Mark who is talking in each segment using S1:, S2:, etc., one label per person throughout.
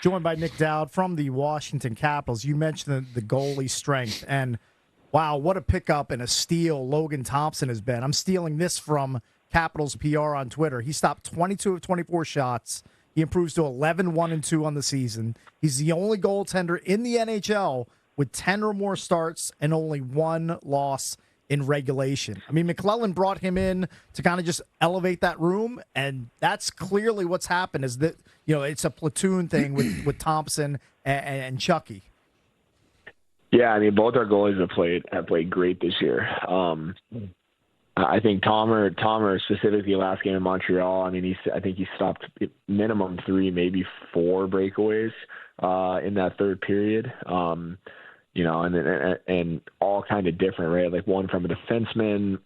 S1: Joined by Nic Dowd from the Washington Capitals. You mentioned the goalie strength, and wow, what a pickup and a steal Logan Thompson has been. I'm stealing this from Capitals PR on Twitter. He stopped 22 of 24 shots. He improves to 11-1-2 on the season. He's the only goaltender in the NHL with 10 or more starts and only one loss in regulation. I mean, McClellan brought him in to kind of just elevate that room, and that's clearly what's happened. Is that it's a platoon thing with Thompson and Chucky.
S2: Yeah, I mean, both our goalies have played great this year. I think Tomer specifically last game in Montreal. I mean, I think he stopped minimum 3, maybe 4 breakaways in that third period. And all kind of different, right? Like one from a defenseman,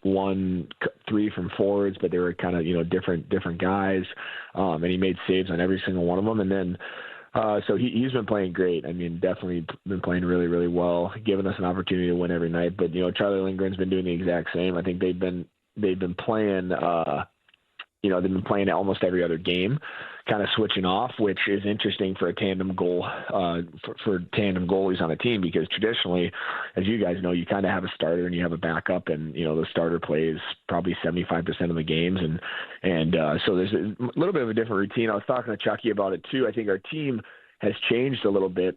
S2: 3 from forwards, but they were kind of different guys. And he made saves on every single one of them. And then so he's been playing great. I mean, definitely been playing really, really well, giving us an opportunity to win every night. But Charlie Lindgren's been doing the exact same. I think they've been playing. They've been playing almost every other game, kind of switching off, which is interesting for a tandem goal for tandem goalies on a team, because traditionally, as you guys know, you kind of have a starter and you have a backup, and the starter plays probably 75% of the games, and so there's a little bit of a different routine. I was talking to Chucky about it too. I think our team has changed a little bit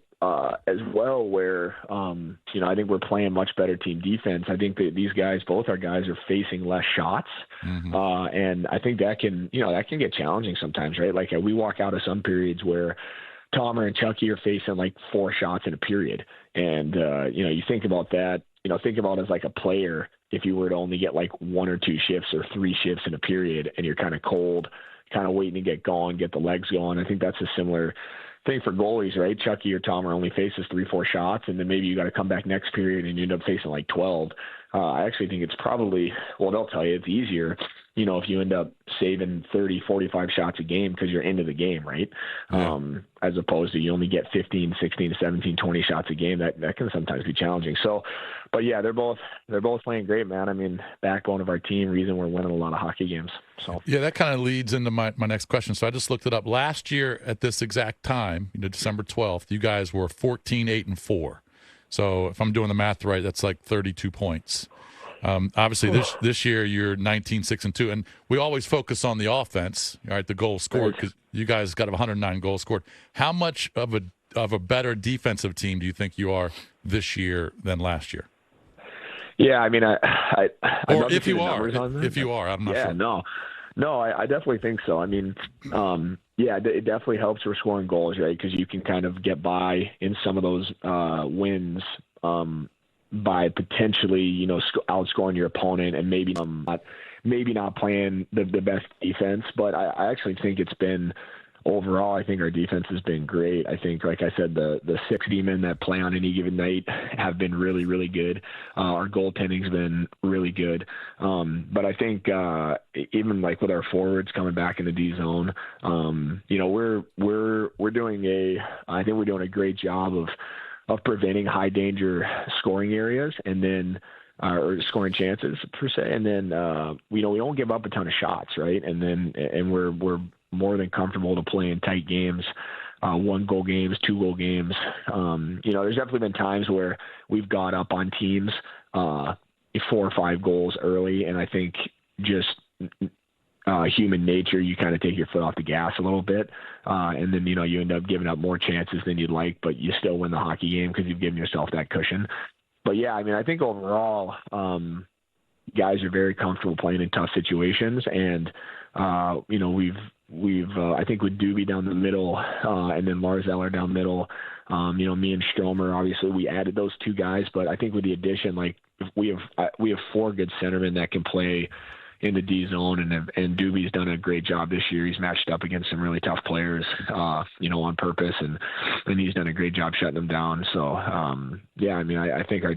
S2: as well, where I think we're playing much better team defense. I think that these guys, both our guys, are facing less shots, and I think that can get challenging sometimes, right? Like we walk out of some periods where Tomer and Chucky are facing like 4 shots in a period, and you think about that. Think about it as like a player. If you were to only get like 1 or 2 shifts or 3 shifts in a period, and you're kind of cold, kind of waiting to get going, get the legs going. I think that's a similar thing for goalies, right? Chucky or Tomer only faces 3-4 shots, and then maybe you got to come back next period and you end up facing like 12. I actually think it's probably, they'll tell you it's easier, if you end up saving 30, 45 shots a game because you're into the game, right? Yeah. As opposed to you only get 15, 16, 17, 20 shots a game. That can sometimes be challenging. So, but yeah, they're both playing great, man. I mean, backbone of our team, reason we're winning a lot of hockey games. So
S3: yeah, that kind of leads into my next question. So I just looked it up. Last year at this exact time, December 12th, you guys were 14-8-4. So if I'm doing the math right, that's like 32 points. Obviously, this year you're 19-6-2, and we always focus on the offense, right? The goals scored, because you guys got 109 goals scored. How much of a better defensive team do you think you are this year than last year?
S2: Yeah, I mean, I
S3: or if you are, I'm not sure. No, I definitely think so. I mean,
S2: it definitely helps for scoring goals, right? Because you can kind of get by in some of those wins by potentially, outscoring your opponent and maybe not playing the best defense. But I actually think it's been, overall, I think our defense has been great. I think, like I said, the 6 D-men that play on any given night have been really, really good. Our goaltending's been really good. But I think even like with our forwards coming back in the D zone, we're doing a great job of preventing high danger scoring areas, and then or scoring chances per se, and then we don't give up a ton of shots, right? And we're more than comfortable to play in tight games, 1-goal games, 2-goal games. There's definitely been times where we've got up on teams 4 or 5 goals early, and I think just human nature, you kind of take your foot off the gas a little bit, and then you end up giving up more chances than you'd like, but you still win the hockey game because you've given yourself that cushion. But yeah, I mean, I think overall, guys are very comfortable playing in tough situations, and we've I think with Doobie down the middle, and then Lars Eller down middle, me and Stromer, obviously we added those 2 guys, but I think with the addition, like we have 4 good centermen that can play in the D zone, and Doobie's done a great job this year. He's matched up against some really tough players, on purpose, and he's done a great job shutting them down. So, I mean, I think I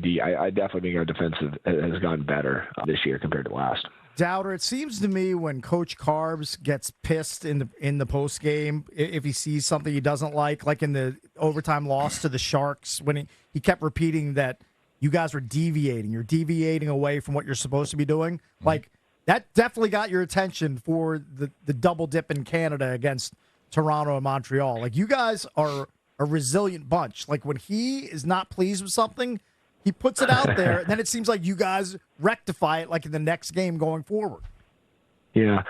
S2: definitely think our defense has gotten better this year compared to last.
S1: Dowder, it seems to me when Coach Carbs gets pissed in the post game, if he sees something he doesn't like in the overtime loss to the Sharks, when he kept repeating that you guys are deviating, you're deviating away from what you're supposed to be doing, like. That definitely got your attention for the double dip in Canada against Toronto and Montreal. Like, you guys are a resilient bunch. Like when he is not pleased with something, he puts it out there, and then it seems like you guys rectify it like in the next game going forward.
S2: Yeah.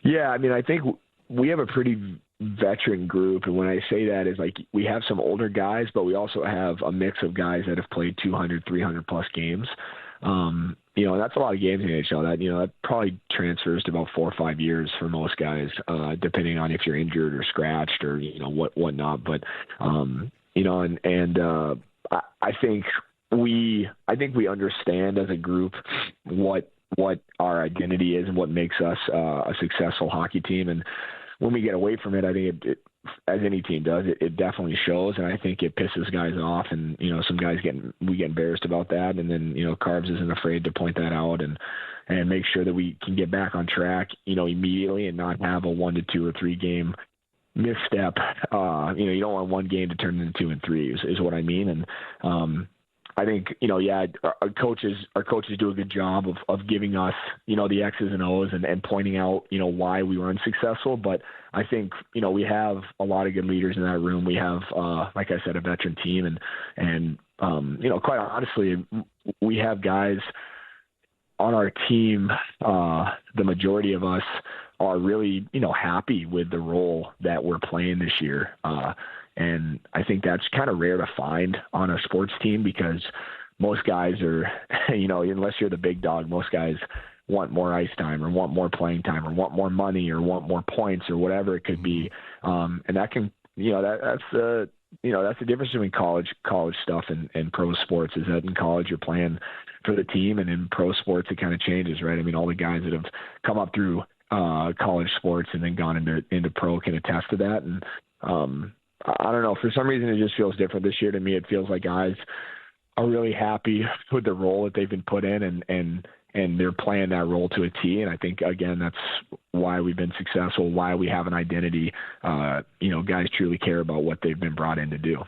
S2: I mean, I think we have a pretty veteran group, and when I say that is like we have some older guys, but we also have a mix of guys that have played 200, 300 plus games. And that's a lot of games in the NHL. That probably transfers to about 4 or 5 years for most guys, depending on if you're injured or scratched or whatnot. But I think we understand as a group what our identity is and what makes us a successful hockey team. And when we get away from it, I think it as any team does, it definitely shows. And I think it pisses guys off. And, some guys we get embarrassed about that. And then, Carbs isn't afraid to point that out and make sure that we can get back on track, immediately and not have a 1 to 2 or 3 game misstep. You don't want one game to turn into 2 and 3 is what I mean. And, I think, our coaches do a good job of giving us, the X's and O's and pointing out, why we were unsuccessful. But I think, we have a lot of good leaders in that room. We have, like I said, a veteran team and quite honestly, we have guys on our team. The majority of us are really, happy with the role that we're playing this year. And I think that's kind of rare to find on a sports team because most guys are, unless you're the big dog, most guys want more ice time or want more playing time or want more money or want more points or whatever it could be. And that can, that's the difference between college stuff and pro sports is that in college you're playing for the team and in pro sports it kind of changes, right? I mean, all the guys that have come up through college sports and then gone into pro can attest to that. And, I don't know. For some reason, it just feels different this year to me. It feels like guys are really happy with the role that they've been put in, and they're playing that role to a T. And I think again, that's why we've been successful. Why we have an identity. Guys truly care about what they've been brought in to do.